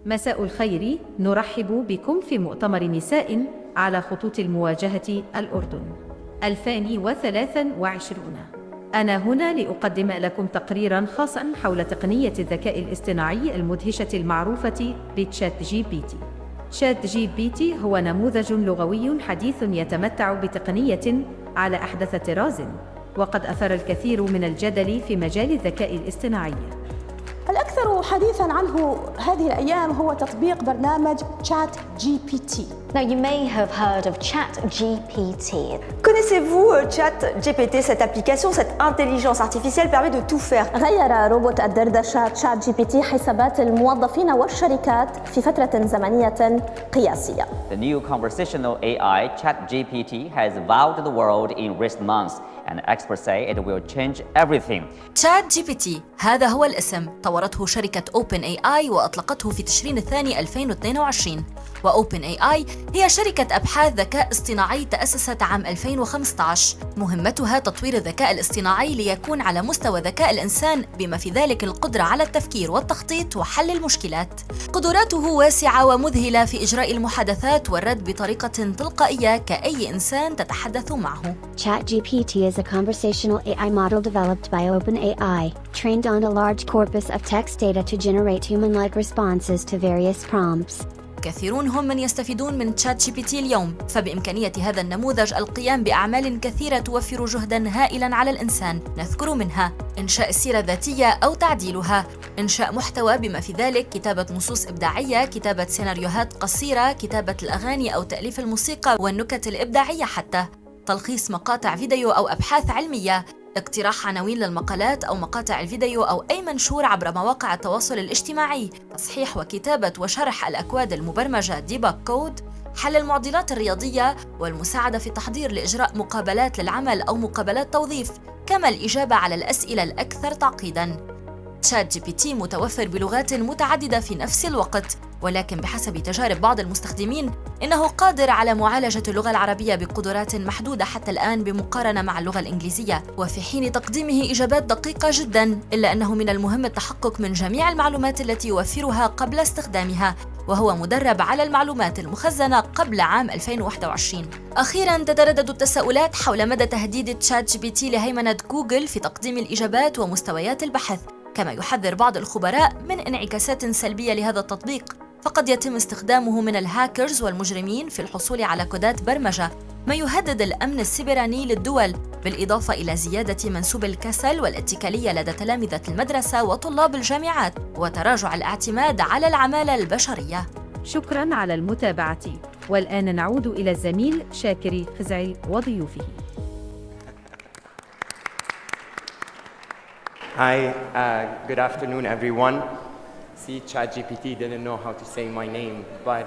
مساء الخير، نرحب بكم في مؤتمر نساء على خطوط المواجهة الأردن 2023. أنا هنا لأقدم لكم تقريراً خاصاً حول تقنية الذكاء الاصطناعي المدهشة المعروفة بتشات جي بي تي. شات جي بي تي هو نموذج لغوي حديث يتمتع بتقنية على أحدث طراز، وقد أثار الكثير من الجدل في مجال الذكاء الاصطناعي. الأكثر حديثاً عنه هذه الأيام هو تطبيق برنامج تشات جي بي تي. Now you may have heard of ChatGPT. Connaissez-vous ChatGPT, cette application, cette intelligence artificielle permet de tout faire. غير روبوت الدردشة تشات جي بي تي حسابات الموظفين والشركات في فترة زمنية قياسية. The new conversational AI, ChatGPT, has wowed the world in recent months, and experts say it will change everything. ChatGPT هذا هو الاسم طورته شركة OpenAI وأطلقته في تشرين الثاني 2022. وOpenAI هي شركة أبحاث ذكاء اصطناعي تأسست عام 2015. مهمتها تطوير الذكاء الاصطناعي ليكون على مستوى ذكاء الإنسان، بما في ذلك القدرة على التفكير والتخطيط وحل المشكلات. قدراته واسعة ومذهلة في إجراء المحادثات والرد بطريقة تلقائية كأي إنسان تتحدث معه. ChatGPT is a conversational AI model developed by OpenAI, trained on a large corpus of text data to generate human-like responses to various prompts. كثيرون هم من يستفيدون من تشات جي بي تي اليوم، فبإمكانية هذا النموذج القيام بأعمال كثيرة توفر جهداً هائلاً على الإنسان، نذكر منها إنشاء السيرة الذاتية أو تعديلها، إنشاء محتوى بما في ذلك كتابة نصوص إبداعية، كتابة سيناريوهات قصيرة، كتابة الأغاني أو تأليف الموسيقى والنكت الإبداعية، حتى تلخيص مقاطع فيديو أو أبحاث علمية، اقتراح عناوين للمقالات أو مقاطع الفيديو أو أي منشور عبر مواقع التواصل الاجتماعي، تصحيح وكتابة وشرح الأكواد المبرمجة ديباج كود، حل المعضلات الرياضية والمساعدة في التحضير لإجراء مقابلات للعمل أو مقابلات توظيف، كما الإجابة على الأسئلة الأكثر تعقيداً. تشات جي بي تي متوفر بلغات متعددة في نفس الوقت، ولكن بحسب تجارب بعض المستخدمين إنه قادر على معالجة اللغة العربية بقدرات محدودة حتى الآن بمقارنة مع اللغة الإنجليزية، وفي حين تقديمه إجابات دقيقة جداً، إلا أنه من المهم التحقق من جميع المعلومات التي يوفرها قبل استخدامها، وهو مدرب على المعلومات المخزنة قبل عام 2021. أخيراً تتردد التساؤلات حول مدى تهديد تشات جي بي تي لهيمنة جوجل في تقديم الإجابات ومستويات البحث، كما يحذر بعض الخبراء من انعكاسات سلبية لهذا التطبيق، فقد يتم استخدامه من الهاكرز والمجرمين في الحصول على كودات برمجة، ما يهدد الأمن السيبراني للدول، بالإضافة إلى زيادة منسوب الكسل والاتكالية لدى تلامذة المدرسة وطلاب الجامعات، وتراجع الاعتماد على العمالة البشرية. شكراً على المتابعة، والآن نعود إلى الزميل شاكري خزعي وضيوفه. Hi, good afternoon, everyone. See, ChatGPT didn't know how to say my name, but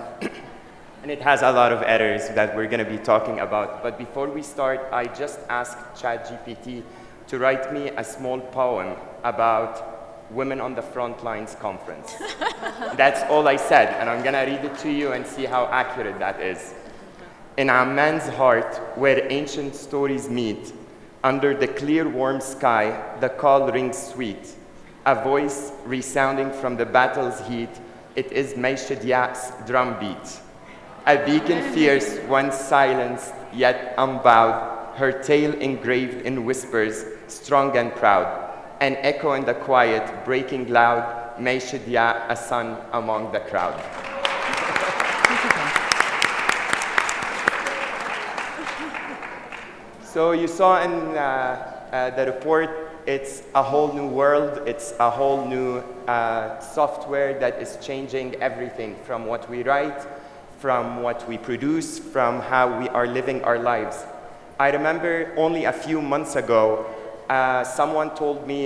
and it has a lot of errors that we're going to be talking about. But before we start, I just asked ChatGPT to write me a small poem about Women on the Front Lines conference. That's all I said, and I'm going to read it to you and see how accurate that is. In Amman's heart, where ancient stories meet, under the clear warm sky, the call rings sweet. A voice resounding from the battle's heat, it is Meishadia's drumbeat. A beacon fierce, once silenced, yet unbowed, her tale engraved in whispers, strong and proud. An echo in the quiet, breaking loud, Meishadia, a sun among the crowd. So you saw in the report, it's a whole new world, it's a whole new software that is changing everything from what we write, from what we produce, from how we are living our lives. I remember only a few months ago, someone told me,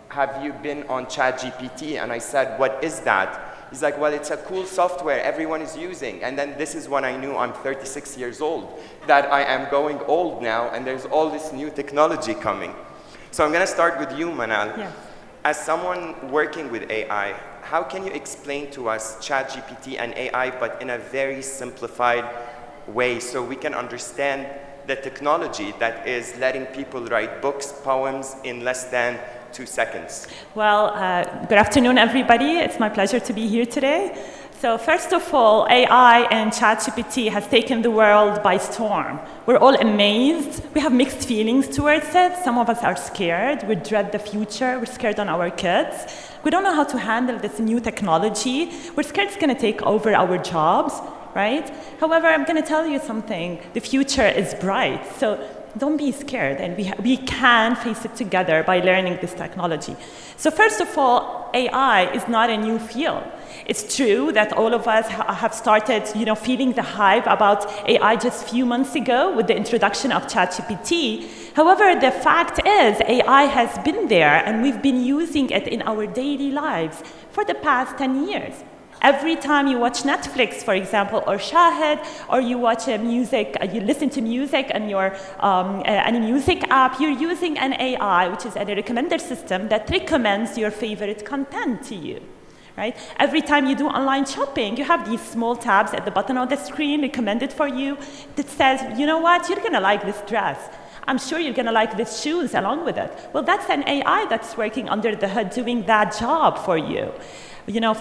have you been on ChatGPT? And I said, what is that? He's like, well, it's a cool software everyone is using. And then this is when I knew I'm 36 years old, that I am going old now and there's all this new technology coming. So I'm going to start with you, Manal. Yes. As someone working with AI, how can you explain to us ChatGPT and AI, but in a very simplified way so we can understand the technology that is letting people write books, poems in less than 2 seconds. Well, good afternoon, everybody. It's my pleasure to be here today. So first of all, AI and ChatGPT has taken the world by storm. We're all amazed. We have mixed feelings towards it. Some of us are scared. We dread the future. We're scared on our kids. We don't know how to handle this new technology. We're scared it's going to take over our jobs, right? However, I'm going to tell you something. The future is bright. So don't be scared, and we can face it together by learning this technology. So first of all, AI is not a new field. It's true that all of us have started, feeling the hype about AI just a few months ago with the introduction of ChatGPT. However, the fact is AI has been there, and we've been using it in our daily lives for the past 10 years. Every time you watch Netflix, for example, or Shahid, or you watch music, you listen to music on your any music app, you're using an AI, which is a recommender system that recommends your favorite content to you, right? Every time you do online shopping, you have these small tabs at the bottom of the screen recommended for you that says, you know what, you're gonna like this dress. I'm sure you're gonna like these shoes along with it. Well, that's an AI that's working under the hood doing that job for you.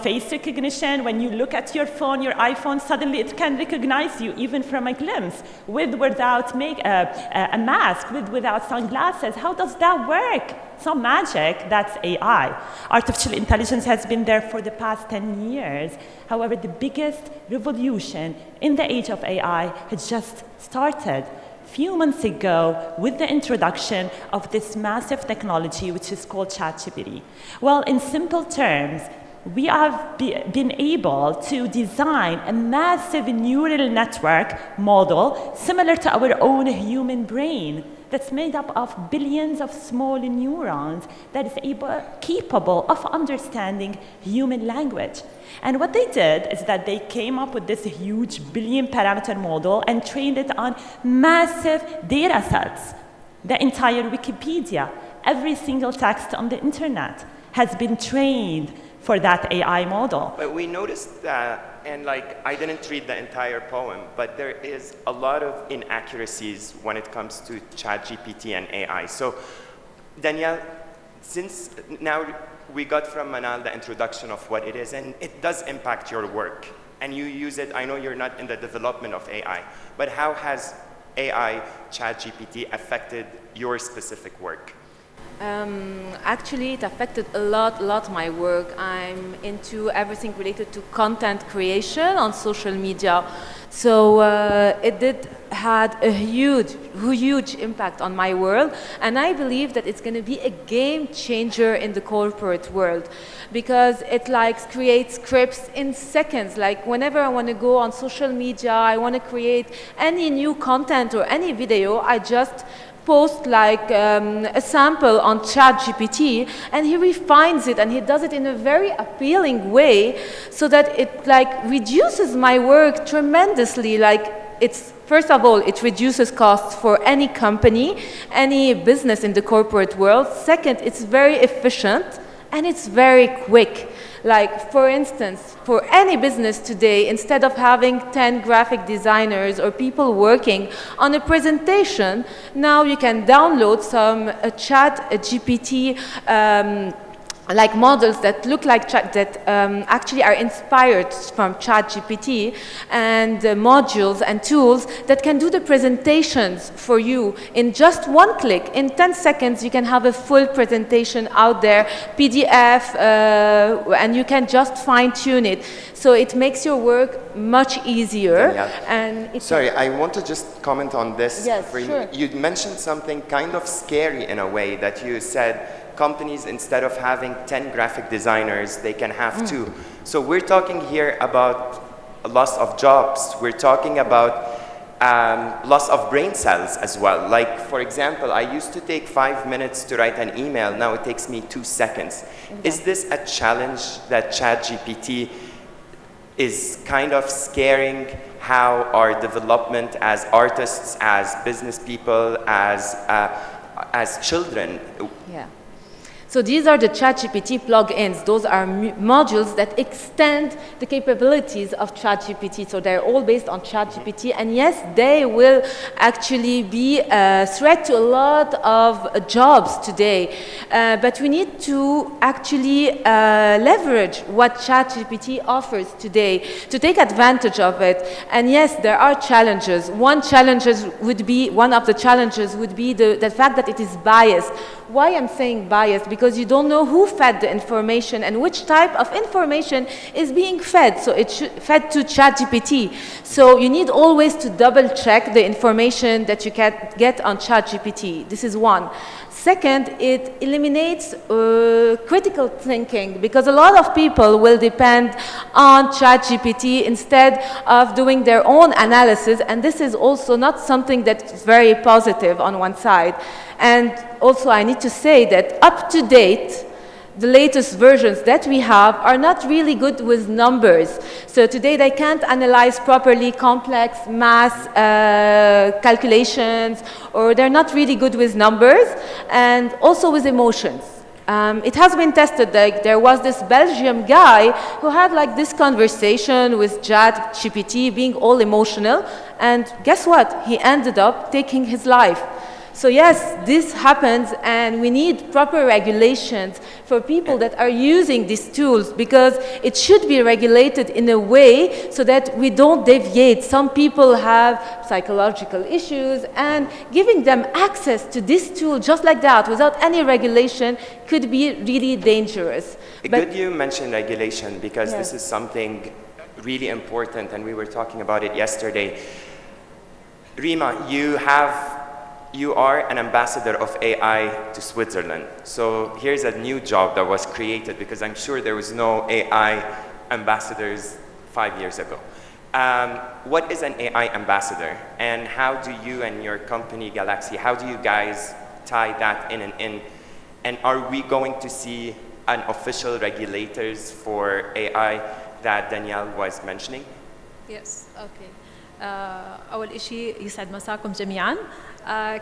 Face recognition, when you look at your phone, your iPhone, suddenly it can recognize you even from a glimpse, with without a mask, with without sunglasses. How does that work? It's not magic, that's AI. Artificial intelligence has been there for the past 10 years. However, the biggest revolution in the age of AI has just started a few months ago with the introduction of this massive technology, which is called ChatGPT. Well, in simple terms, we have been able to design a massive neural network model similar to our own human brain that's made up of billions of small neurons that is capable of understanding human language. And what they did is that they came up with this huge billion parameter model and trained it on massive data sets. The entire Wikipedia, every single text on the internet has been trained for that AI model. But we noticed that, and I didn't read the entire poem, but there is a lot of inaccuracies when it comes to ChatGPT and AI. So, Danielle, since now we got from Manal the introduction of what it is, and it does impact your work, and you use it, I know you're not in the development of AI, but how has AI, ChatGPT affected your specific work? Actually, it affected a lot my work. I'm into everything related to content creation on social media. So it had a huge impact on my world. And I believe that it's going to be a game changer in the corporate world, because it creates scripts in seconds. Whenever I want to go on social media, I want to create any new content or any video, I just post a sample on ChatGPT, and he refines it, and he does it in a very appealing way, so that it reduces my work tremendously. First of all, it reduces costs for any company, any business in the corporate world. Second, it's very efficient and it's very quick. For instance, for any business today, instead of having 10 graphic designers or people working on a presentation, now you can download some ChatGPT models that look like actually are inspired from ChatGPT, and modules and tools that can do the presentations for you in just one click. In 10 seconds, you can have a full presentation out there, PDF, and you can just fine-tune it. So it makes your work much easier. And sorry, I want to just comment on this. Yes, sure. You mentioned something kind of scary in a way, that you said companies, instead of having 10 graphic designers, they can have 2. So we're talking here about a loss of jobs. We're talking about loss of brain cells as well. For example, I used to take 5 minutes to write an email. Now it takes me 2 seconds. Is this a challenge that ChatGPT is kind of scaring how our development as artists, as business people, as children? Yeah. So these are the ChatGPT plugins. Those are modules that extend the capabilities of ChatGPT. So they're all based on ChatGPT. And yes, they will actually be a threat to a lot of jobs today. But we need to actually leverage what ChatGPT offers today to take advantage of it. And yes, there are challenges. One of the challenges would be the fact that it is biased. Why I'm saying biased? Because you don't know who fed the information and which type of information is being fed. So it's fed to ChatGPT. So you need always to double check the information that you can get on ChatGPT. This is one. Second, it eliminates critical thinking, because a lot of people will depend on ChatGPT instead of doing their own analysis, and this is also not something that's very positive on one side. And also I need to say that up to date, the latest versions that we have are not really good with numbers. So today they can't analyze properly complex math calculations, or they're not really good with numbers, and also with emotions. It has been tested. Like, there was this Belgian guy who had like this conversation with ChatGPT, being all emotional, and guess what? He ended up taking his life. So yes, this happens, and we need proper regulations for people that are using these tools, because it should be regulated in a way so that we don't deviate. Some people have psychological issues, and giving them access to this tool just like that without any regulation could be really dangerous. Good you mentioned regulation, because this is something really important, and we were talking about it yesterday. Rima, you are an ambassador of AI to Switzerland. So here's a new job that was created, because I'm sure there was no AI ambassadors 5 years ago. What is an AI ambassador, and how do you and your company Galaxy, how do you guys tie that in and in? And are we going to see an official regulators for AI that Danielle was mentioning? Yes, okay. أول إشي يسعد مساكم جميعاً.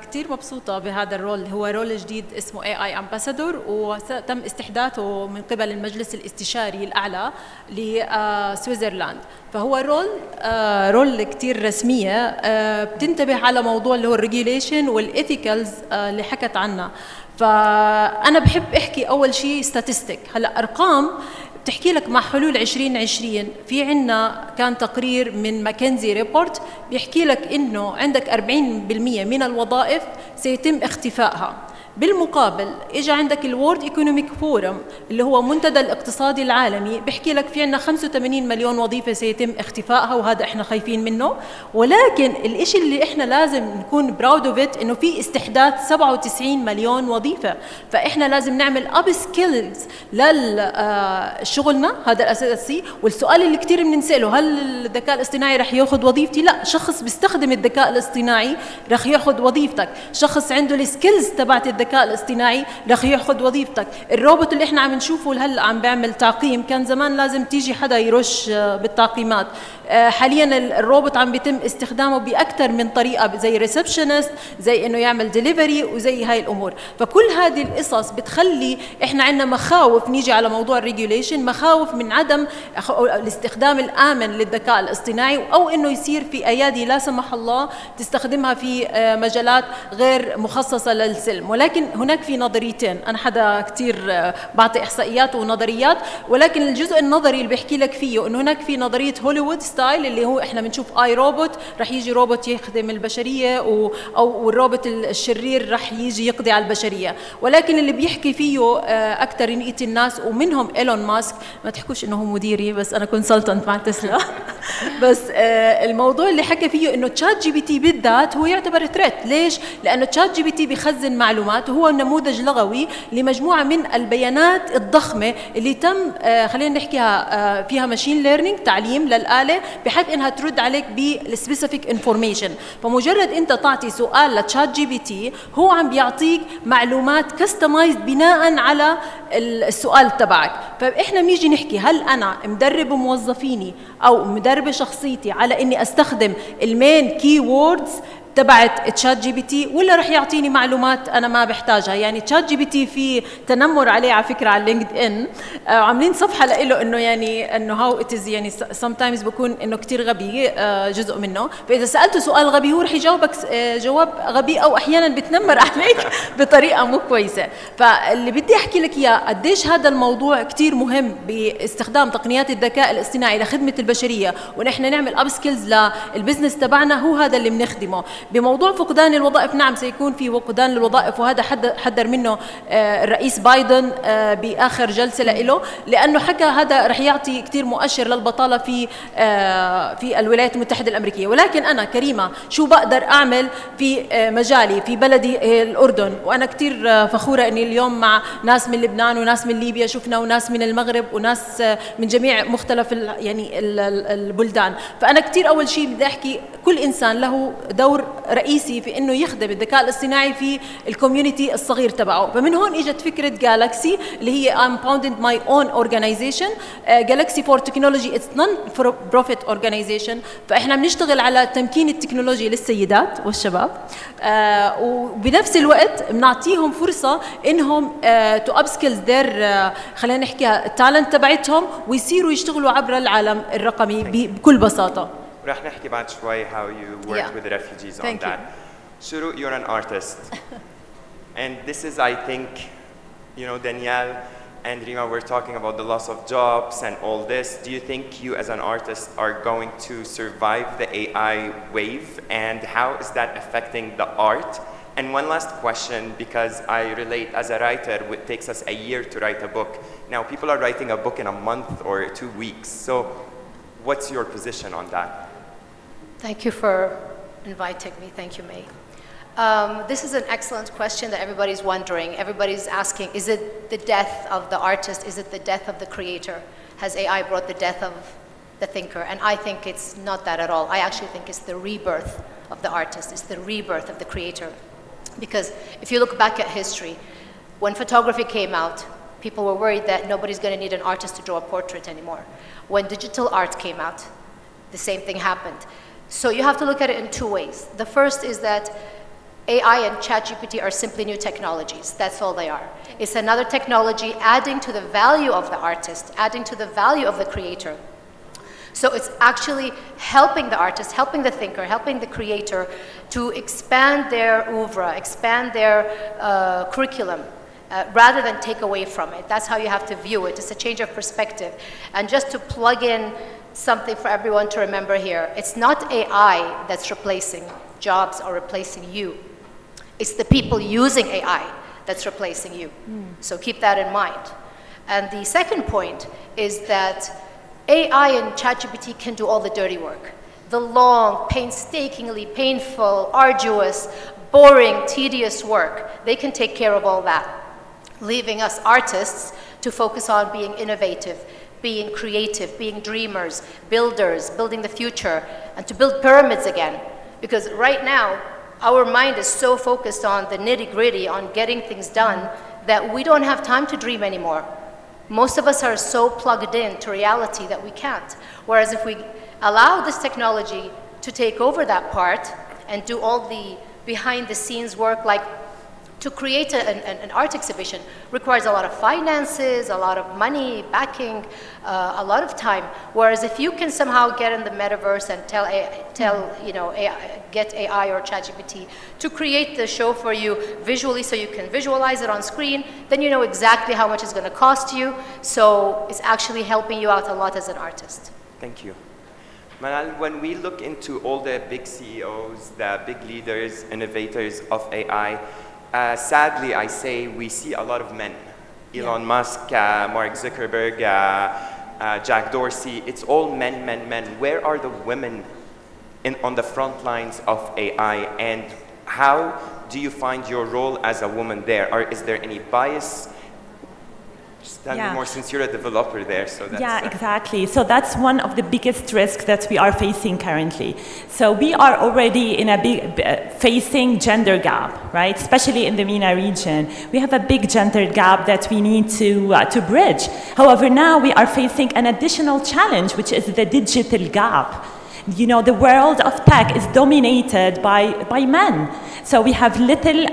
كتير مبسوطة بهذا الرول، هو رول جديد اسمه AI Ambassador، وتم استحداثه من قبل المجلس الاستشاري الأعلى لسويسرلاند. فهو رول كتير رسمية، بتنتبه على موضوع اللي هو الريجيوليشن والإثيكالز اللي حكت عنها. فأنا بحب أحكي أول شيء ستاتستيك. هلأ أرقام بتحكي لك مع حلول 2020 في عنا كان تقرير من ماكنزي ريبورت بيحكي لك إنه عندك 40% من الوظائف سيتم اختفائها. بالمقابل إجا عندك الورد ايكونوميك فورم اللي هو منتدى الاقتصادي العالمي بيحكي لك في عنا 85 مليون وظيفة سيتم اختفائها، وهذا احنا خايفين منه. ولكن الاشي اللي احنا لازم نكون براود اوف ات انه في استحداث 97 مليون وظيفة، فاحنا لازم نعمل اب سكيلز لشغلنا، هذا الاساسي. والسؤال اللي كتير بنسأله، هل الذكاء الاصطناعي رح ياخذ وظيفتي؟ لا، شخص بيستخدم الذكاء الاصطناعي رح ياخذ وظيفتك، شخص عنده السكيلز تبعت الذكاء الاصطناعي رح ياخذ وظيفتك. الروبوت اللي احنا عم نشوفه هلا عم بيعمل تعقيم، كان زمان لازم تيجي حدا يرش بالتعقيمات. حاليا الروبوت عم بيتم استخدامه باكثر من طريقه، زي ريسبشنست، زي انه يعمل ديليفري، وزي هاي الامور. فكل هذه القصص بتخلي احنا عندنا مخاوف. نيجي على موضوع الريجوليشن، مخاوف من عدم الاستخدام الامن للذكاء الاصطناعي، او انه يصير في ايادي لا سمح الله تستخدمها في مجالات غير مخصصه للسلم. ولكن هناك في نظريتين، انا حدا كثير بعطي احصائيات ونظريات، ولكن الجزء النظري اللي بحكي لك فيه انه هناك في نظريه هوليوود ستايل، اللي هو احنا بنشوف اي روبوت رح يجي روبوت يخدم البشريه، او الروبوت الشرير رح يجي يقضي على البشريه. ولكن اللي بيحكي فيه اكثريه الناس ومنهم ايلون ماسك، ما تحكوش انه هو مديري، بس انا كونسلتنت مع تسلا بس الموضوع اللي حكى فيه انه تشات جي بي تي بالذات هو يعتبر ثريت. ليش؟ لانه تشات جي بي تي بيخزن معلومات، وهو نموذج لغوي لمجموعه من البيانات الضخمه اللي تم خلينا نحكيها فيها ماشين ليرنينج، تعليم للآلة بحيث انها ترد عليك بالسبيسيفيك انفورميشن. فمجرد انت تعطي سؤال لتشات جي بي تي، هو عم بيعطيك معلومات كستمايزد بناء على السؤال تبعك. فاحنا بنيجي نحكي هل انا مدرب موظفيني او مدربه شخصيتي على اني استخدم المين كي ووردز تبعت تشات جي بي تي ولا رح يعطيني معلومات انا ما بحتاجها. يعني تشات جي بي تي في تنمر عليه على فكره على لينكد ان، عاملين صفحه له انه يعني انه هاو ات از، يعني sometimes بكون انه كثير غبي جزء منه، فاذا سالته سؤال غبي هو رح يجاوبك جواب غبي، او احيانا بتنمر عليك بطريقه مو كويسه. فاللي بدي احكي لك اياه قديش هذا الموضوع كثير مهم باستخدام تقنيات الذكاء الاصطناعي لخدمه البشريه، ونحن نعمل اب سكيلز للبزنس تبعنا، هو هذا اللي بنخدمه. بموضوع فقدان الوظائف، نعم سيكون في فقدان للوظائف، وهذا حذر منه الرئيس بايدن باخر جلسه له، لانه حكى هذا رح يعطي كثير مؤشر للبطاله في الولايات المتحده الامريكيه. ولكن انا كريمه شو بقدر اعمل في مجالي في بلدي الاردن، وانا كثير فخوره اني اليوم مع ناس من لبنان وناس من ليبيا شفنا، وناس من المغرب، وناس من جميع مختلف يعني البلدان. فانا كثير اول شيء بدي احكي كل انسان له دور رئيسي في انه يخدم الذكاء الاصطناعي في الكوميونتي الصغير تبعه. فمن هون اجت فكره جالكسي اللي هي I'm founded my own organization. Galaxy for Technology it's non-profit organization. فاحنا بنشتغل على تمكين التكنولوجيا للسيدات والشباب، وبنفس الوقت بنعطيهم فرصه انهم to upskills their خلينا نحكيها التالنت تبعتهم، ويصيروا يشتغلوا عبر العالم الرقمي بكل بساطه. رح نحكي بعد شوي how you work with the refugees on that. Shuru, you're an artist. And this is, I think, you know, Danielle and Rima were talking about the loss of jobs and all this. Do you think you as an artist are going to survive the AI wave? And how is that affecting the art? And one last question, because I relate as a writer, it takes us a year to write a book. Now people are writing a book in a month or 2 weeks. So what's your position on that? Thank you for inviting me. Thank you, May. This is an excellent question that everybody's wondering. Everybody's asking, is it the death of the artist? Is it the death of the creator? Has AI brought the death of the thinker? And I think it's not that at all. I actually think it's the rebirth of the artist. It's the rebirth of the creator. Because if you look back at history, when photography came out, people were worried that nobody's going to need an artist to draw a portrait anymore. When digital art came out, the same thing happened. So you have to look at it in two ways. The first is that AI and ChatGPT are simply new technologies. That's all they are. It's another technology adding to the value of the artist, adding to the value of the creator. So it's actually helping the artist, helping the thinker, helping the creator to expand their oeuvre, expand their curriculum, rather than take away from it. That's how you have to view it. It's a change of perspective. And just to plug in something for everyone to remember here, it's not AI that's replacing jobs or replacing you. It's the people using AI that's replacing you. So keep that in mind. And the second point is that AI and ChatGPT can do all the dirty work. The long, painstakingly painful, arduous, boring, tedious work. They can take care of all that, leaving us artists to focus on being innovative, being creative, being dreamers, builders, building the future, and to build pyramids again. Because right now, our mind is so focused on the nitty-gritty, on getting things done, that we don't have time to dream anymore. Most of us are so plugged in to reality that we can't. Whereas if we allow this technology to take over that part and do all the behind-the-scenes work, like to create an art exhibition requires a lot of finances, a lot of money, backing, a lot of time. Whereas if you can somehow get in the metaverse and get AI or ChatGPT to create the show for you visually, so you can visualize it on screen, then you know exactly how much it's going to cost you. So it's actually helping you out a lot as an artist. Thank you. Manal, when we look into all the big CEOs, the big leaders, innovators of AI, sadly, I say we see a lot of men. Elon Musk, Mark Zuckerberg, Jack Dorsey, it's all men, men, men. Where are the women on the front lines of AI? And how do you find your role as a woman there? Is there any bias? Just tell me more, since you're a developer there. So that's, exactly. So that's one of the biggest risks that we are facing currently. So we are already in a big facing gender gap, right? Especially in the MENA region, we have a big gender gap that we need to bridge. However, now we are facing an additional challenge, which is the digital gap. You know, the world of tech is dominated by men. So we have little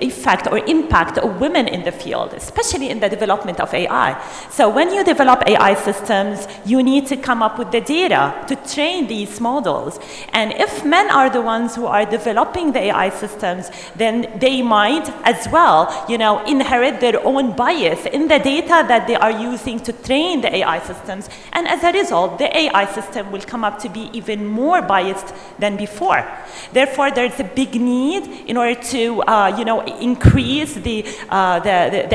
effect or impact of women in the field, especially in the development of AI. So when you develop AI systems, you need to come up with the data to train these models. And if men are the ones who are developing the AI systems, then they might as well, you know, inherit their own bias in the data that they are using to train the AI systems. And as a result, the AI system will come up to be even more biased than before. Therefore, there's a big need in order to, increase the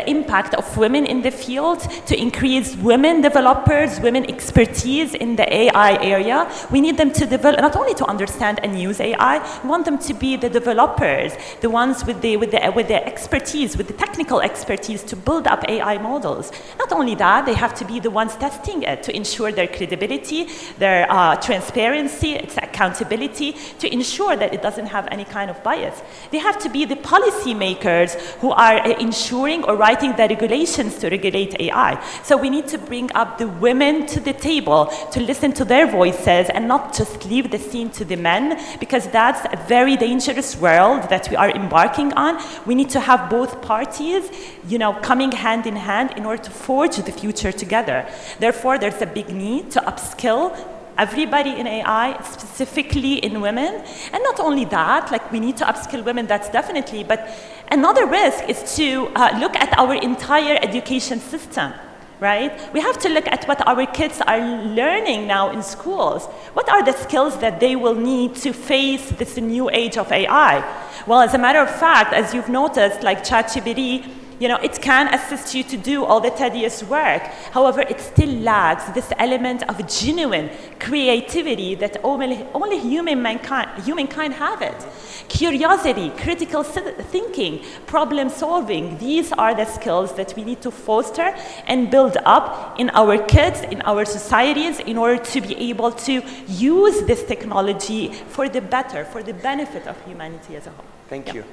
impact of women in the field, to increase women developers, women expertise in the AI area. We need them to develop, not only to understand and use AI, we want them to be the developers, the ones with the expertise, with the technical expertise to build up AI models. Not only that, they have to be the ones testing it to ensure their credibility, their transparency, its accountability, to ensure that it doesn't have any kind of bias. They have to be the policy makers who are ensuring or writing the regulations to regulate AI. So we need to bring up the women to the table to listen to their voices and not just leave the scene to the men, because that's a very dangerous world that we are embarking on. We need to have both parties, you know, coming hand in hand in order to forge the future together. Therefore, there's a big need to upskill everybody in AI, specifically in women. And not only that, like we need to upskill women, that's definitely, but another risk is to look at our entire education system, right? We have to look at what our kids are learning now in schools. What are the skills that they will need to face this new age of AI? Well, as a matter of fact, as you've noticed, like ChatGPT, you know, it can assist you to do all the tedious work. However, it still lacks this element of genuine creativity that only humankind have it. Curiosity, critical thinking, problem solving, these are the skills that we need to foster and build up in our kids, in our societies, in order to be able to use this technology for the better, for the benefit of humanity as a whole. Thank you.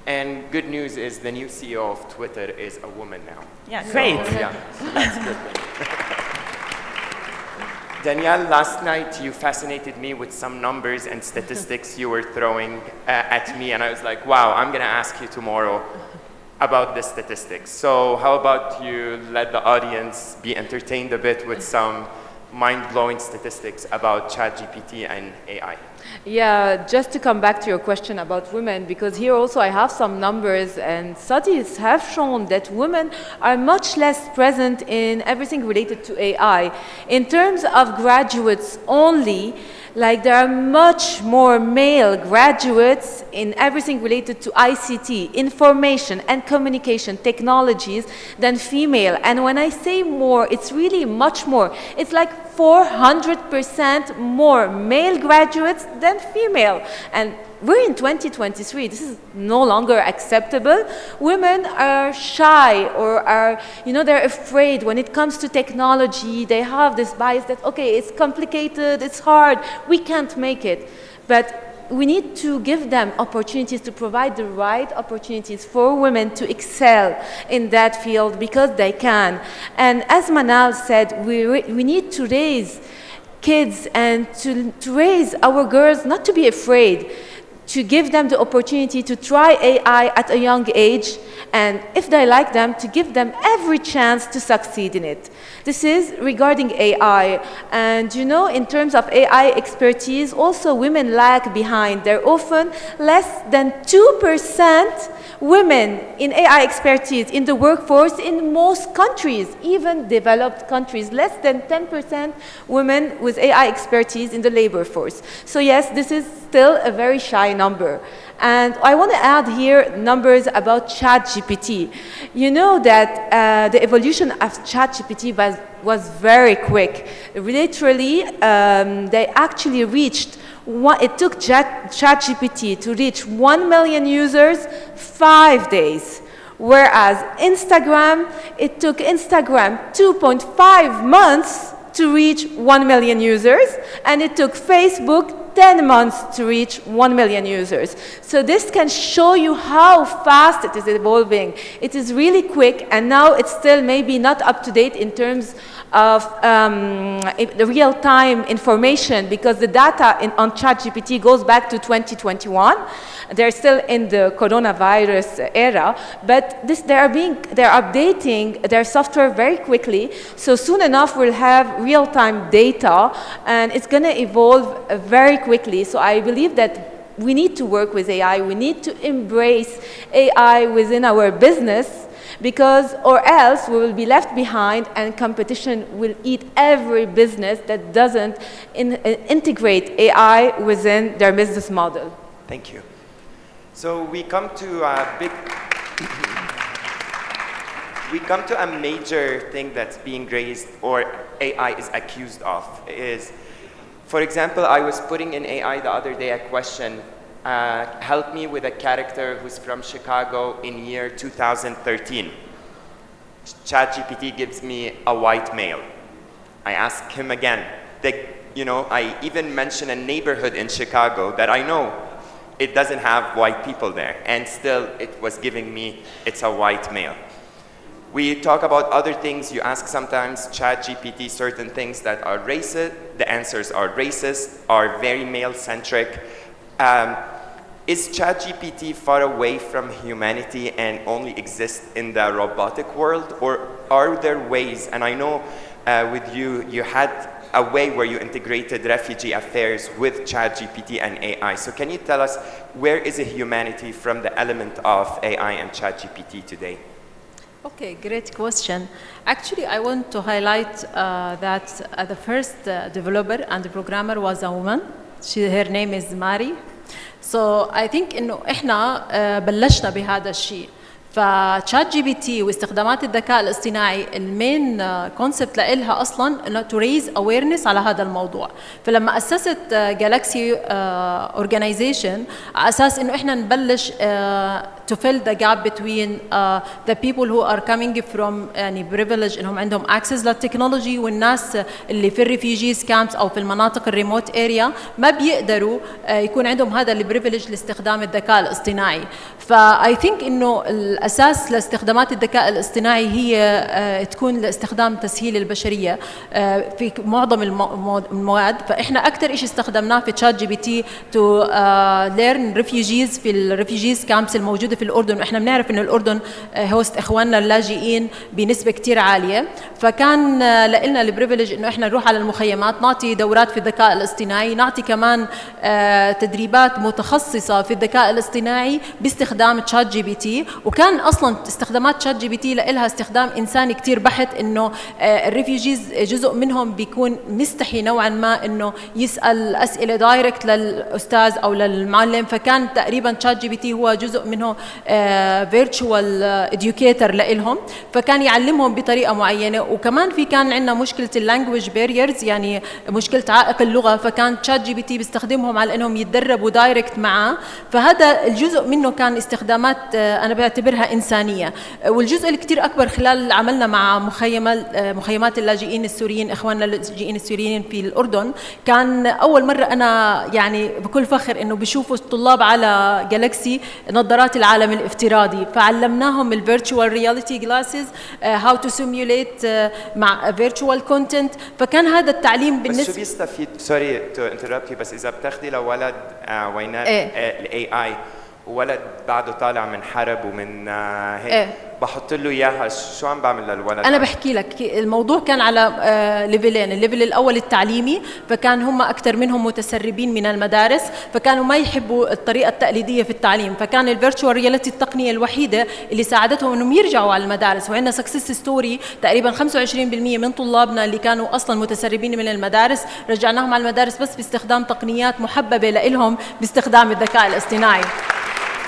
And good news is the new CEO of Twitter is a woman now. Yeah, great. Yeah, so that's good. Danielle, last night you fascinated me with some numbers and statistics you were throwing at me, and I was like, wow, I'm going to ask you tomorrow about the statistics. So how about you let the audience be entertained a bit with some mind-blowing statistics about ChatGPT and AI? Yeah, just to come back to your question about women, because here also I have some numbers, and studies have shown that women are much less present in everything related to AI. In terms of graduates only, like there are much more male graduates in everything related to ICT, information and communication technologies, than female. And when I say more, it's really much more. It's like 400% more male graduates than female. And we're in 2023. This is no longer acceptable. Women are shy or are, they're afraid when it comes to technology. They have this bias that, okay, it's complicated, it's hard, we can't make it. But we need to give them opportunities, to provide the right opportunities for women to excel in that field, because they can. And as Manal said, we need to raise kids and to raise our girls not to be afraid, to give them the opportunity to try AI at a young age, and if they like them, to give them every chance to succeed in it. This is regarding AI. And in terms of AI expertise, also women lag behind. They're often less than 2% women in AI expertise in the workforce in most countries, even developed countries. Less than 10% women with AI expertise in the labor force. So yes, this is still a very shy number. And I want to add here numbers about ChatGPT. You know that the evolution of ChatGPT was very quick. Literally, they actually reached it took ChatGPT to reach 1 million users 5 days. Whereas Instagram, it took Instagram 2.5 months to reach 1 million users, and it took Facebook 10 months to reach 1 million users. So this can show you how fast it is evolving. It is really quick, and now it's still maybe not up to date in terms of real-time information, because the data on ChatGPT goes back to 2021. They're still in the coronavirus era, but they're updating their software very quickly. So soon enough, we'll have real-time data, and it's going to evolve very quickly. So I believe that we need to work with AI. We need to embrace AI within our business, because or else we will be left behind and competition will eat every business that doesn't integrate AI within their business model. Thank you. So we come to a major thing that's being raised, or AI is accused of, is, for example, I was putting in AI the other day a question, help me with a character who's from Chicago in year 2013. ChatGPT gives me a white male. I ask him again. I even mention a neighborhood in Chicago that I know it doesn't have white people there, and still it was giving me, it's a white male. We talk about other things. You ask sometimes ChatGPT certain things that are racist. The answers are racist, are very male-centric. Is ChatGPT far away from humanity and only exists in the robotic world? Or are there ways, and I know with you had a way where you integrated refugee affairs with ChatGPT and AI. So can you tell us, where is the humanity from the element of AI and ChatGPT today? Okay, great question. Actually, I want to highlight that the first developer and programmer was a woman. Her name is Mari. So I think إنه إحنا بلشنا بهذا الشيء. فشات جي بي تي واستخدامات الذكاء الاصطناعي المين كونسبت لإلها أصلاً إنه to raise awareness على هذا الموضوع. فلما أسست جالاكسي organization على أساس إنه إحنا نبلش to fill the gap between the people who are coming from يعني privilege إنهم عندهم access للتكنولوجي والناس اللي في الريفيجيز كامبس أو في المناطق الريموت اريا ما بيقدروا يكون عندهم هذا البريفيليج لاستخدام الذكاء الاصطناعي. فاي ثينك إنه الأساس لاستخدامات الذكاء الاصطناعي هي تكون لاستخدام تسهيل البشرية في معظم المواد. فإحنا أكثر شيء استخدمناه في تشات جي بي تي to learn refugees في الريفيجيز كامبس الموجودة في الأردن. وإحنا بنعرف إنه الأردن هوست إخواننا اللاجئين بنسبة كتير عالية. فكان لنا البريفيليج إنه إحنا نروح على المخيمات نعطي دورات في الذكاء الاصطناعي، نعطي كمان تدريبات متخصصة في الذكاء الاصطناعي باستخدام تشات جي بي تي. وكان اصلا استخدامات شات جي بي تي لها استخدام انساني كتير بحت، انه الريفيجيز جزء منهم بيكون مستحي نوعا ما انه يسال اسئله دايركت للاستاذ او للمعلم. فكان تقريبا شات جي بي تي هو جزء منه فيرتشوال اديوكيتر لهم، فكان يعلمهم بطريقه معينه. وكمان في كان عندنا مشكله اللانجويج باريرز، يعني مشكله عائق اللغه، فكان شات جي بي تي بيستخدمهم على انهم يتدربوا دايركت معه. فهذا الجزء منه كان استخدامات أنا بعتبرها إنسانية. والجزء اللي كتير أكبر خلال عملنا مع مخيمات اللاجئين السوريين، إخواننا اللاجئين السوريين في الأردن، كان أول مرة أنا يعني بكل فخر إنه بيشوفوا الطلاب على جالاكسي نظارات العالم الافتراضي. فعلمناهم الفيرتشوال رياليتي جلاسز، هاو تو سيميوليت مع فيرتشوال كونتنت. فكان هذا التعليم بالنسبة بس شو بيستفيد؟ سوري تو انتربتي، بس إذا بتاخدي لولد وينات الاي اي ولد بعده طالع من حرب ومن هيك بحط له اياها، شو عم بعمل للولد؟ انا بحكي لك الموضوع كان على ليفلين. الليفل الاول التعليمي، فكان هم اكثر منهم متسربين من المدارس، فكانوا ما يحبوا الطريقه التقليديه في التعليم. فكان الفيرتشوال رياليتي التقنيه الوحيده اللي ساعدتهم انهم يرجعوا على المدارس. وعندنا سكسس ستوري تقريبا 25% من طلابنا اللي كانوا اصلا متسربين من المدارس رجعناهم على المدارس بس باستخدام تقنيات محببه لهم باستخدام الذكاء الاصطناعي.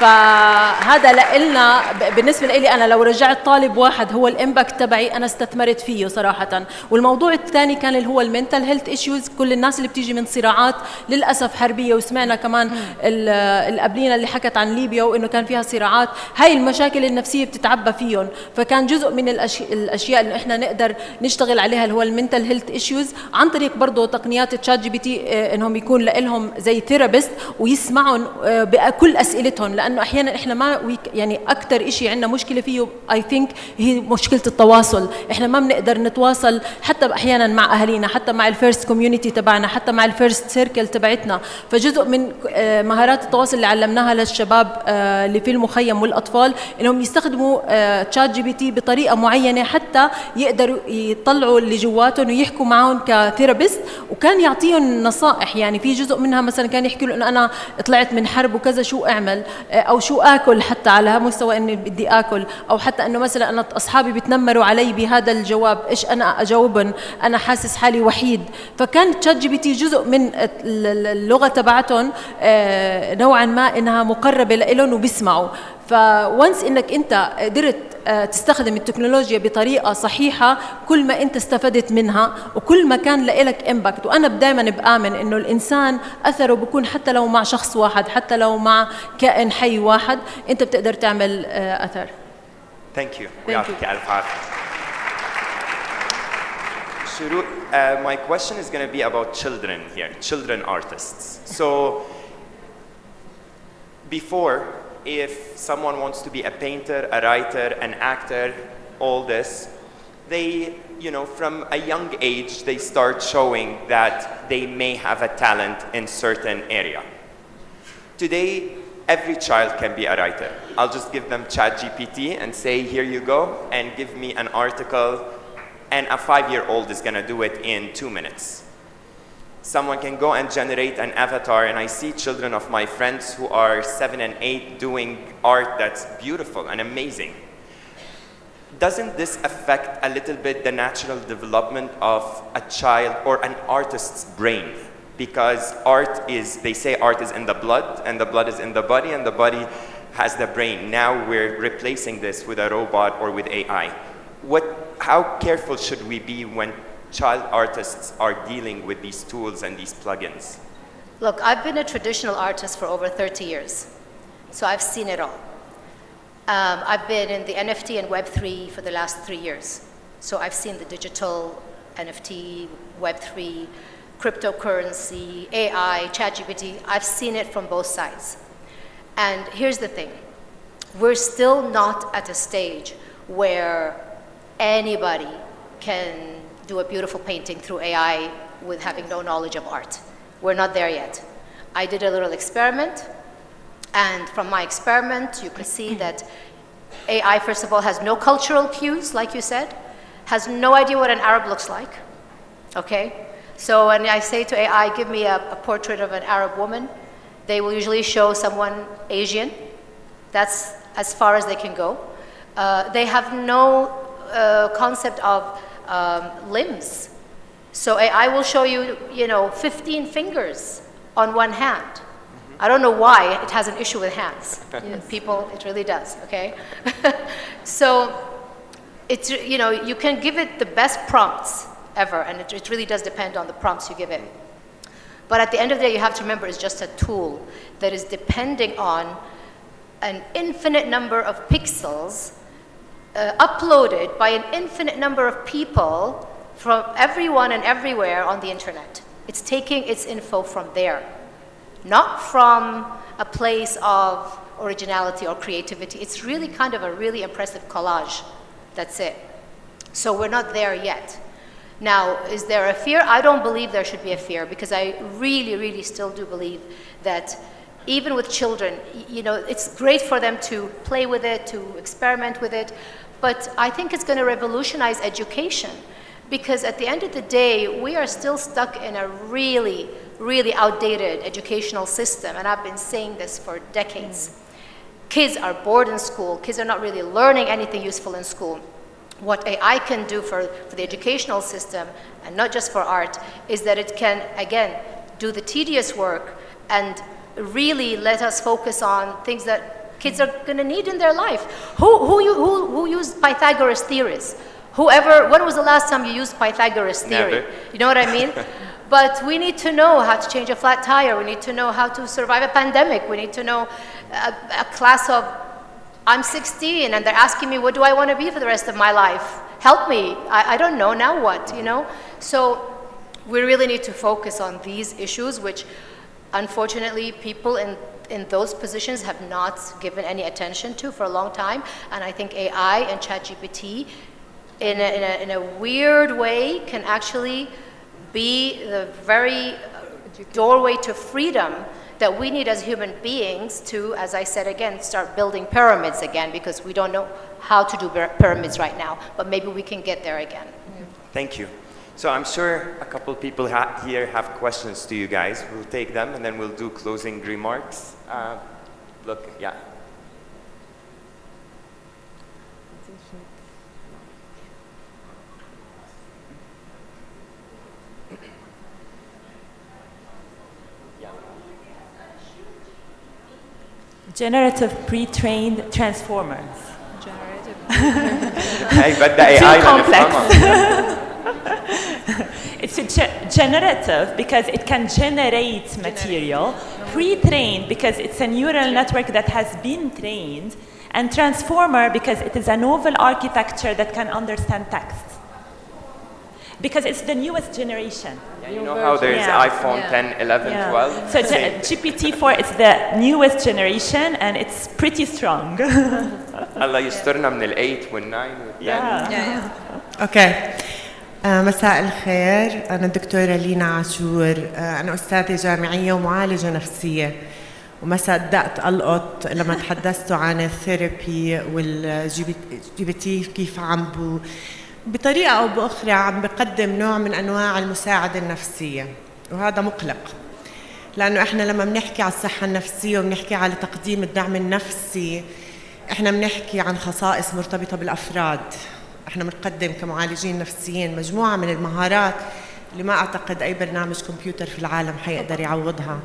فهذا لنا بالنسبه لي انا لو رجعت طالب واحد هو الامباكت تبعي انا استثمرت فيه صراحه. والموضوع الثاني كان اللي هو المنتل هيلث ايشوز. كل الناس اللي بتيجي من صراعات للاسف حربيه، وسمعنا كمان القبلينا اللي حكت عن ليبيا وانه كان فيها صراعات، هاي المشاكل النفسيه بتتعبى فيهم. فكان جزء من الاشياء اللي احنا نقدر نشتغل عليها اللي هو المنتل هيلث ايشوز عن طريق برضه تقنيات تشات جي بي تي، انهم يكون لهم زي ثيرابيست ويسمعهم بكل اسئلتهم. لأن لانه احيانا احنا ما يعني اكثر شيء عندنا مشكله فيه اي ثينك هي مشكله التواصل. احنا ما بنقدر نتواصل حتى احيانا مع اهالينا، حتى مع الفيرست كوميونتي تبعنا، حتى مع الفيرست سيركل تبعتنا. فجزء من مهارات التواصل اللي علمناها للشباب اللي في المخيم والاطفال انهم يستخدموا تشات جي بي تي بطريقه معينه حتى يقدروا يطلعوا اللي جواتهم ويحكوا معهم كثيرابيست، وكان يعطيهم نصائح. يعني في جزء منها مثلا كان يحكي له انه انا طلعت من حرب وكذا شو اعمل، او شو اكل، حتى على مستوى اني بدي اكل، او حتى انه مثلا انا اصحابي بيتنمروا علي بهذا الجواب ايش انا اجاوبهم، انا حاسس حالي وحيد. فكان تشات جي بي تي جزء من اللغه تبعتهم نوعا ما انها مقربه لهم وبيسمعوا. فونس انك انت قدرت تستخدم التكنولوجيا بطريقه صحيحه، كل ما انت استفدت منها وكل ما كان لك امباكت. وانا دائما بامن انه الانسان اثره بيكون حتى لو مع شخص واحد، حتى لو مع كائن حي واحد، انت بتقدر تعمل اثر. Thank you. يعطيك ألف عافية. شروق, my question is going to be about children here, children artists. So before, if someone wants to be a painter, a writer, an actor, all this, they, you know, from a young age, they start showing that they may have a talent in certain area. Today, every child can be a writer. I'll just give them ChatGPT and say, here you go, and give me an article, and a 5-year-old is going to do it in 2 minutes. Someone can go and generate an avatar, and I see children of my friends who are 7 and 8 doing art that's beautiful and amazing. Doesn't this affect a little bit the natural development of a child or an artist's brain? Because art is, they say art is in the blood, and the blood is in the body, and the body has the brain. Now we're replacing this with a robot or with AI. How careful should we be when child artists are dealing with these tools and these plugins? Look, I've been a traditional artist for over 30 years, so I've seen it all. I've been in the NFT and Web3 for the last 3 years, so I've seen the digital NFT, Web3, cryptocurrency, AI, ChatGPT. I've seen it from both sides. And here's the thing. We're still not at a stage where anybody can do a beautiful painting through AI with having no knowledge of art. We're not there yet. I did a little experiment, and from my experiment, you could see that AI, first of all, has no cultural cues, like you said, has no idea what an Arab looks like, okay? So when I say to AI, give me a portrait of an Arab woman, they will usually show someone Asian. That's as far as they can go. They have no concept of limbs. So AI will show you, 15 fingers on one hand. I don't know why it has an issue with hands. People, it really does, okay? So it's, you can give it the best prompts ever, and it really does depend on the prompts you give it. But at the end of the day, you have to remember it's just a tool that is depending on an infinite number of pixels uploaded by an infinite number of people from everyone and everywhere on the internet. It's taking its info from there, not from a place of originality or creativity. It's really kind of a really impressive collage. That's it. So we're not there yet. Now, is there a fear? I don't believe there should be a fear, because I really, really still do believe that even with children, it's great for them to play with it, to experiment with it, but I think it's going to revolutionize education, because at the end of the day, we are still stuck in a really, really outdated educational system, and I've been saying this for decades. Kids are bored in school. Kids are not really learning anything useful in school. What AI can do for the educational system, and not just for art, is that it can, again, do the tedious work and really let us focus on things that kids are going to need in their life. Who used Pythagoras theories? When was the last time you used Pythagoras theory? Never. You know what I mean? But we need to know how to change a flat tire. We need to know how to survive a pandemic. We need to know a class of, I'm 16 and they're asking me, what do I want to be for the rest of my life? Help me. I don't know, now what, So we really need to focus on these issues, which unfortunately, people in those positions have not given any attention to for a long time. And I think AI and ChatGPT, in a weird way, can actually be the very doorway to freedom that we need as human beings to, as I said again, start building pyramids again, because we don't know how to do pyramids right now, but maybe we can get there again. Thank you. So I'm sure a couple people here have questions to you guys. We'll take them and then we'll do closing remarks. Look, yeah. Generative pre-trained transformers. Hey, but the AI Too complex. It's generative because it can generate material, pre-trained because it's a neural network that has been trained, and transformer because it is a novel architecture that can understand text. Because it's the newest generation. Yeah, you know how there's iPhone 10, 11, 12? So GPT-4 is the newest generation and it's pretty strong. الله يسترنا من ال 8 وال 9 وال 10. اوكي. مساء الخير، أنا الدكتورة لينا عاشور، أنا أستاذة جامعية ومعالجة نفسية، وما صدقت ألقط لما تحدثتوا عن الثيرابي والجي بي تي كيف عم بطريقة أو بأخرى عم بقدم نوع من أنواع المساعدة النفسية، وهذا مقلق، لأنه إحنا لما بنحكي على الصحة النفسية وبنحكي على تقديم الدعم النفسي، إحنا بنحكي عن خصائص مرتبطة بالأفراد. إحنا بنقدم كمعالجين نفسيين مجموعة من المهارات اللي ما أعتقد أي برنامج كمبيوتر في العالم حيقدر يعوضها.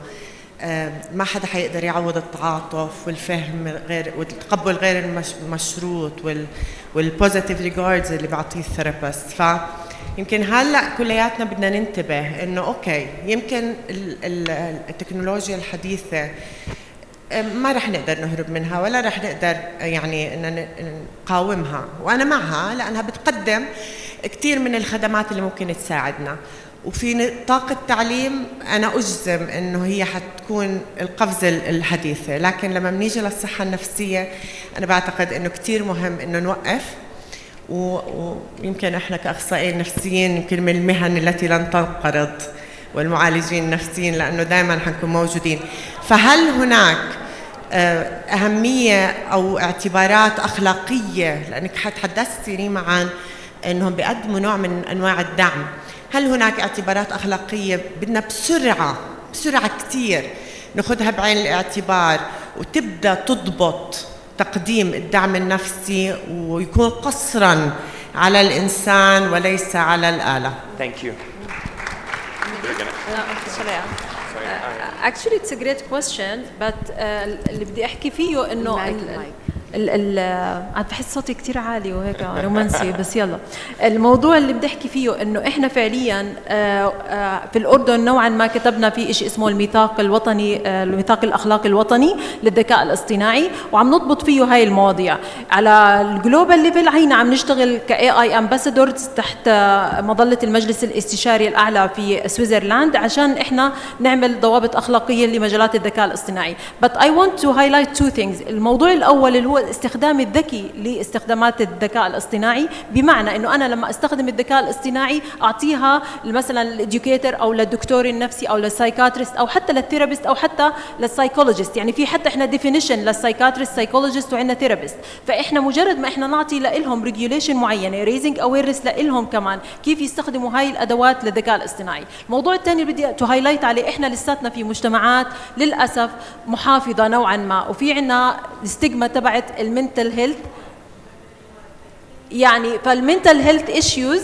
ما حدا حيقدر يعوض التعاطف والفهم غير والتقبل غير المشروط والبوزيتيف ريجاردز اللي بيعطيه الثيرابيست. فيمكن هلا كلياتنا بدنا ننتبه انه اوكي يمكن التكنولوجيا الحديثه ما رح نقدر نهرب منها ولا رح نقدر يعني ان نقاومها، وانا معها لانها بتقدم كثير من الخدمات اللي ممكن تساعدنا. وفي نطاق التعليم أنا أجزم أنه هي حتكون القفزة الحديثة، لكن لما بنيجي للصحة النفسية أنا بعتقد أنه كتير مهم أنه نوقف، ويمكن إحنا كأخصائيين نفسيين يمكن من المهن التي لن تنقرض، والمعالجين النفسيين لأنه دائما حنكون موجودين. فهل هناك أهمية أو اعتبارات أخلاقية، لأنك حتحدثتي ريما عن أنهم بيقدموا نوع من أنواع الدعم، هل هناك اعتبارات أخلاقية بدنا بسرعة كتير ناخدها بعين الاعتبار وتبدأ تضبط تقديم الدعم النفسي ويكون قصراً على الإنسان وليس على الآلة؟ Thank you. Actually it's a great question, but اللي بدي أحكي فيه إنه عم بحس صوتي كتير عالي وهيك رومانسي، بس يلا الموضوع اللي بدي احكي فيه انه احنا فعليا في الاردن نوعا ما كتبنا في شيء اسمه الميثاق الوطني، الميثاق الاخلاقي الوطني للذكاء الاصطناعي، وعم نضبط فيه هاي المواضيع على الجلوبال ليفل. هينا عم نشتغل كاي اي امباسادورز تحت مظله المجلس الاستشاري الاعلى في سويسرلاند عشان احنا نعمل ضوابط اخلاقيه لمجالات الذكاء الاصطناعي. But I want to highlight two things. الموضوع الاول اللي هو الاستخدام الذكي لاستخدامات الذكاء الاصطناعي، بمعنى انه انا لما استخدم الذكاء الاصطناعي اعطيها مثلا للإديوكيتر او للدكتور النفسي او للسايكاتريست او حتى للثيرابيست او حتى للسايكولوجيست. يعني في حتى احنا ديفينيشن للسايكاتريست سايكولوجيست وعندنا ثيرابيست. فاحنا مجرد ما احنا نعطي لهم ريجوليشن معينه، ريزنج اويرنس لهم كمان كيف يستخدموا هاي الادوات للذكاء الاصطناعي. الموضوع الثاني اللي بدي تو هايلايت عليه، احنا لساتنا في مجتمعات للاسف محافظه نوعا ما، وفي عندنا الستيغما تبعت المنتل هيلث. يعني فالمنتل هيلث ايشوز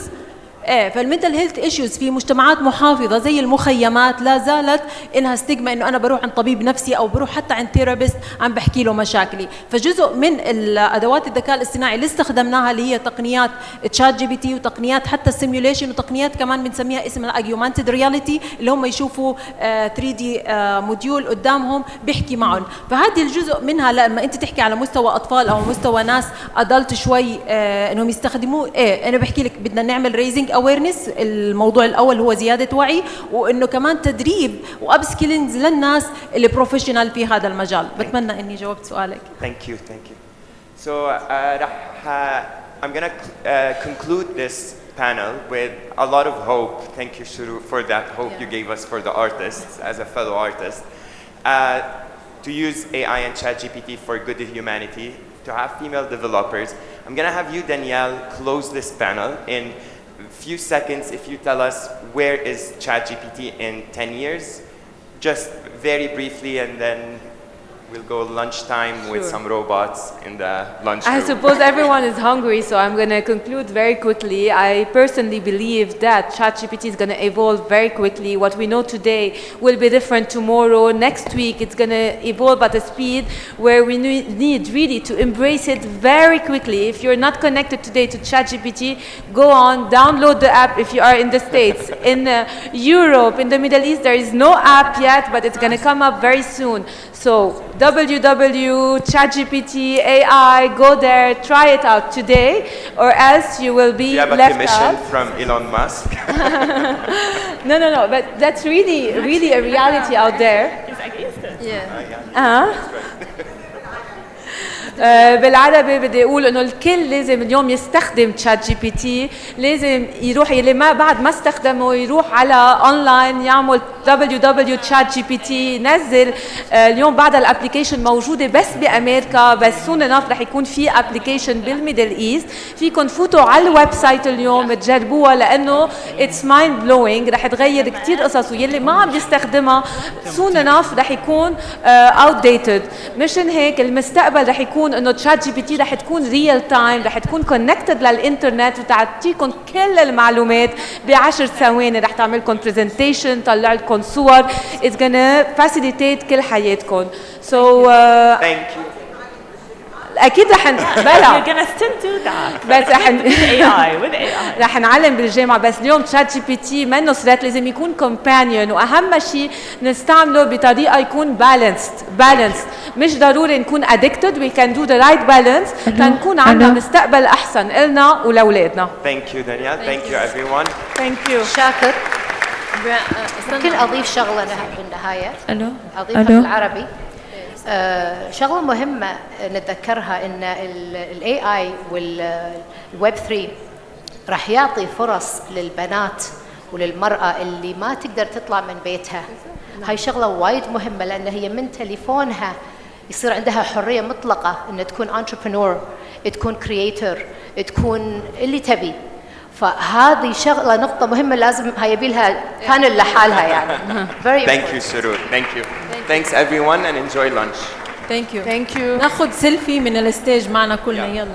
فالمنتل هيلث ايشوز في مجتمعات محافظه زي المخيمات لا زالت انها ستيغما، انه انا بروح عند طبيب نفسي او بروح حتى عند ثيرابيست عم بحكي له مشاكلي. فجزء من الادوات الذكاء الاصطناعي اللي استخدمناها اللي هي تقنيات تشات جي بي تي وتقنيات حتى السيميوليشن وتقنيات كمان بنسميها اسمها الاجيومانتد رياليتي، اللي هم يشوفوا 3 دي موديول قدامهم بيحكي معهم. فهذه الجزء منها لما انت تحكي على مستوى اطفال او مستوى ناس ادلت شوي انهم يستخدموه، انا بحكي لك بدنا نعمل ريزنج اويرنس. الموضوع الاول هو زياده وعي، وانه كمان تدريب واب سكيلينجز للناس اللي بروفيشنال في هذا المجال. بتمنى اني جاوبت سؤالك. Thank you. So I'm gonna conclude this panel with a lot of hope. Thank you, Shuru, for that hope you gave us for the artists as a fellow artist. To use AI and ChatGPT for good of humanity, to have female developers. I'm gonna have you, Danielle, close this panel in a few seconds. If you tell us where is ChatGPT in 10 years, just very briefly, and then we'll go lunchtime with some robots in the lunchroom. I suppose everyone is hungry, so I'm going to conclude very quickly. I personally believe that ChatGPT is going to evolve very quickly. What we know today will be different tomorrow. Next week, it's going to evolve at a speed where we need really to embrace it very quickly. If you're not connected today to ChatGPT, go on, download the app if you are in the States. In Europe, in the Middle East, there is no app yet, but it's going to come up very soon. So www.chatgpt AI, go there, try it out today, or else you will be left out. Do you have a commission from Elon Musk? No, but that's really a reality out there. بالعربي بدي اقول انه الكل لازم اليوم يستخدم تشات جي بي تي، لازم يروح يلي ما بعد ما استخدمه يروح على اونلاين يعمل www.chatgpt ينزل. اليوم بعد الابلكيشن موجوده بس بامريكا، بس سون انف رح يكون في ابلكيشن بالميدل ايست. فيكم تفوتوا على الويب سايت اليوم تجربوها لانه اتس مايند بلوينج، رح تغير كثير قصص، ويلي ما عم يستخدمها سون انف رح يكون اوت ديتد. مشان هيك المستقبل رح يكون انه تشات جي بي تي رح تكون ريال تايم، رح تكون كونكتد للانترنت وتعطيكم كل المعلومات ب10 ثواني، رح تعمل لكم برزنتيشن، طلع لكم صور. It's gonna facilitate كل حياتكم. So thank you. اكيد رح You're gonna still do that. بس رح with AI. رح نعلم بالجامعه. بس اليوم تشات جي بي تي منه ثريت، لازم يكون كومبانيون، واهم شيء نستعمله بطريقه يكون بالانسد. مش ضروري نكون addicted. We can do the right balance تنكون عندنا مستقبل احسن إلنا ولاولادنا. Thank you, Danielle. Thank you, everyone. Thank you. شاكر. ممكن اضيف شغله بالنهايه؟ اضيفها بالعربي. شغله مهمه نتذكرها ان الاي اي والويب 3 راح يعطي فرص للبنات وللمراه اللي ما تقدر تطلع من بيتها. هاي شغله وايد مهمه، لان هي من تليفونها يصير عندها حريه مطلقه ان تكون انتربرنور، تكون كرييتور، تكون اللي تبي. فهذه شغله نقطه مهمه لازم هاي يبيلها بانل لحالها يعني. Thank you, Surur. Thank you. Thanks everyone and enjoy lunch. Thank you. ناخذ سيلفي من الستيج معنا كلنا. يلا.